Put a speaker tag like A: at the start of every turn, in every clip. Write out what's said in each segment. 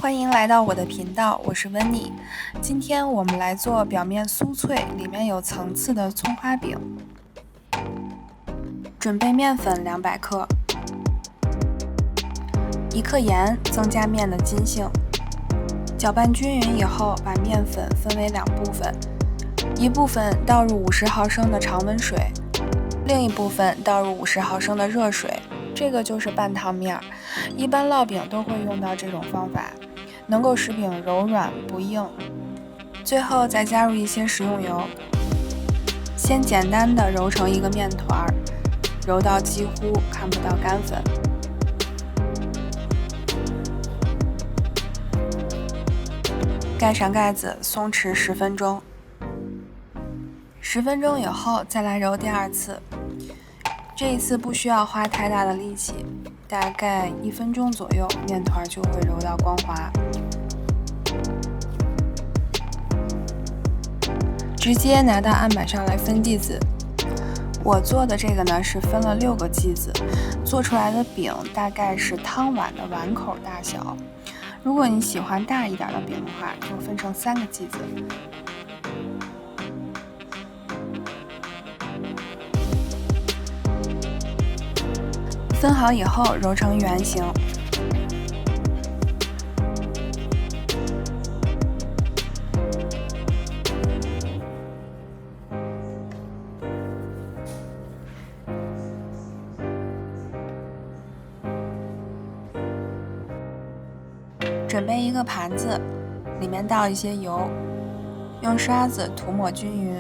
A: 欢迎来到我的频道，我是温妮。今天我们来做表面酥脆、里面有层次的葱花饼。准备面粉200克，1克盐，增加面的筋性。搅拌均匀以后，把面粉分为2部分，一部分倒入50毫升的常温水，另一部分倒入50毫升的热水。这个就是半汤面，一般烙饼都会用到这种方法，能够使饼柔软不硬。最后再加入一些食用油，先简单的揉成一个面团，揉到几乎看不到干粉。盖上盖子，松弛10分钟。10分钟以后再来揉第2次，这一次不需要花太大的力气，大概1分钟左右，面团就会揉到光滑。直接拿到案板上来分剂子。我做的这个呢是分了6个剂子，做出来的饼大概是汤碗的碗口大小。如果你喜欢大一点的饼的话，就分成3个剂子。分好以后揉成圆形。准备一个盘子，里面倒一些油，用刷子涂抹均匀，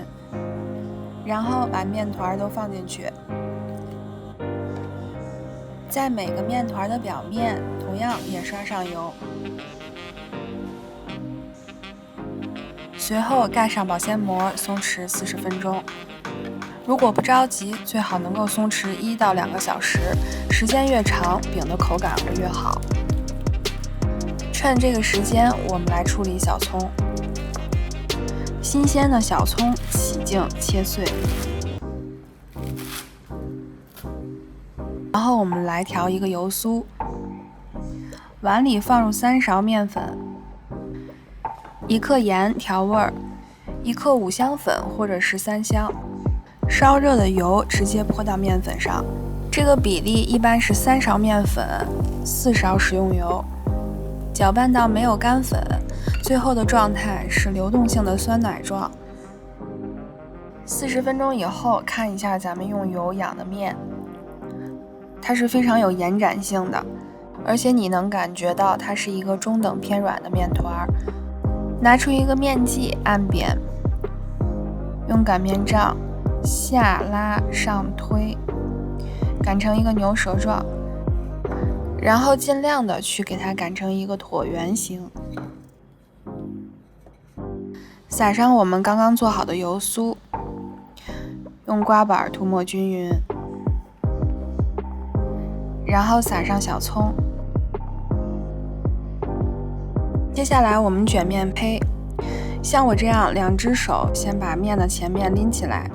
A: 然后把面团都放进去。在每个面团的表面同样也刷上油，随后盖上保鲜膜，松弛40分钟。如果不着急，最好能够松弛1到2个小时，时间越长，饼的口感会越好。趁这个时间，我们来处理小葱。新鲜的小葱洗净切碎，然后我们来调一个油酥。碗里放入3勺面粉，1克盐调味儿，1克五香粉或者是3香。烧热的油直接泼到面粉上，这个比例一般是3勺面粉，4勺食用油。搅拌到没有干粉，最后的状态是流动性的酸奶状。40分钟以后，看一下咱们用油养的面，它是非常有延展性的，而且你能感觉到它是一个中等偏软的面团。拿出一个面剂按扁，用擀面杖下拉上推，擀成一个牛舌状。然后尽量的去给它擀成一个椭圆形，撒上我们刚刚做好的油酥，用刮板涂抹均匀，然后撒上小葱。接下来我们卷面胚，像我这样2只手先把面的前面拎起来，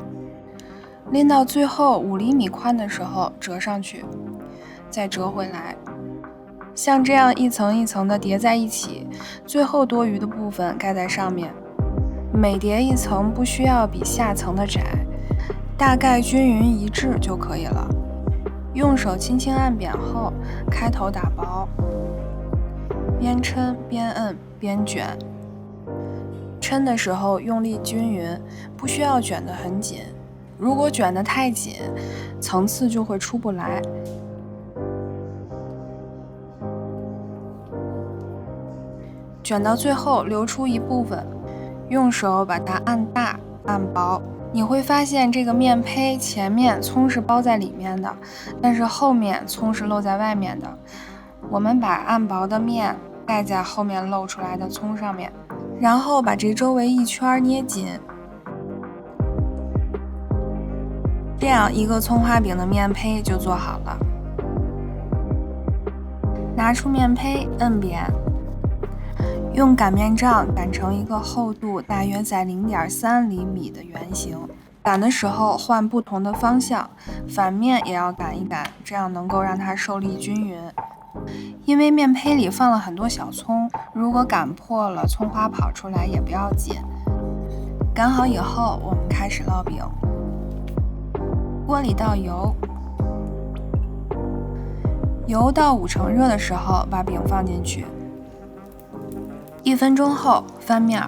A: 拎到最后5厘米宽的时候折上去，再折回来。像这样一层一层的叠在一起，最后多余的部分盖在上面。每叠一层不需要比下层的窄，大概均匀一致就可以了。用手轻轻按扁后，开头打薄，边抻边摁边卷。抻的时候用力均匀，不需要卷得很紧。如果卷得太紧，层次就会出不来。卷到最后留出一部分，用手把它按大按薄，你会发现这个面胚前面葱是包在里面的，但是后面葱是露在外面的。我们把按薄的面盖在后面露出来的葱上面，然后把这周围一圈捏紧，这样一个葱花饼的面胚就做好了。拿出面胚摁扁，用擀面杖擀成一个厚度大约在0.3厘米的圆形。擀的时候换不同的方向，反面也要擀一擀，这样能够让它受力均匀。因为面胚里放了很多小葱，如果擀破了，葱花跑出来也不要紧。擀好以后，我们开始烙饼。锅里倒油，油到5成热的时候，把饼放进去。1分钟后翻面。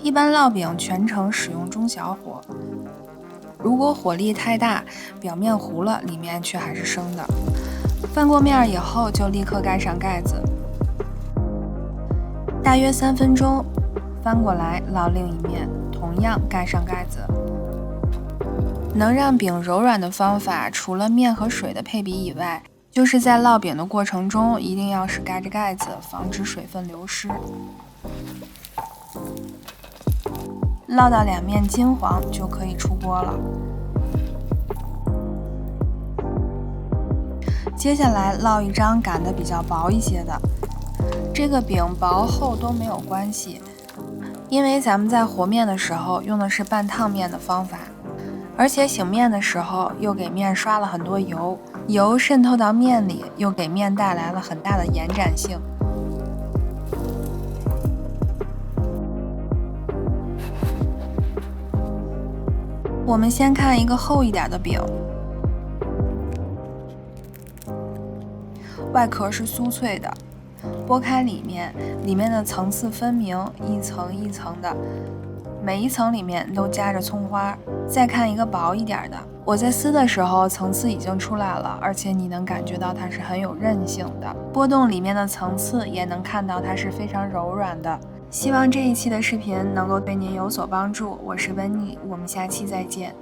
A: 一般烙饼全程使用中小火，如果火力太大，表面糊了，里面却还是生的。翻过面以后，就立刻盖上盖子，大约3分钟，翻过来烙另一面，同样盖上盖子。能让饼柔软的方法，除了面和水的配比以外，就是在烙饼的过程中，一定要是盖着盖子，防止水分流失。烙到2面金黄就可以出锅了。接下来烙一张擀得比较薄一些的，这个饼薄厚都没有关系，因为咱们在和面的时候用的是半烫面的方法，而且醒面的时候又给面刷了很多油，油渗透到面里，又给面带来了很大的延展性。我们先看一个厚一点的饼，外壳是酥脆的，剥开里面的层次分明，一层一层的，每一层里面都夹着葱花。再看一个薄一点的，我在撕的时候层次已经出来了，而且你能感觉到它是很有韧性的，剥动里面的层次也能看到它是非常柔软的。希望这一期的视频能够对您有所帮助，我是温妮，我们下期再见。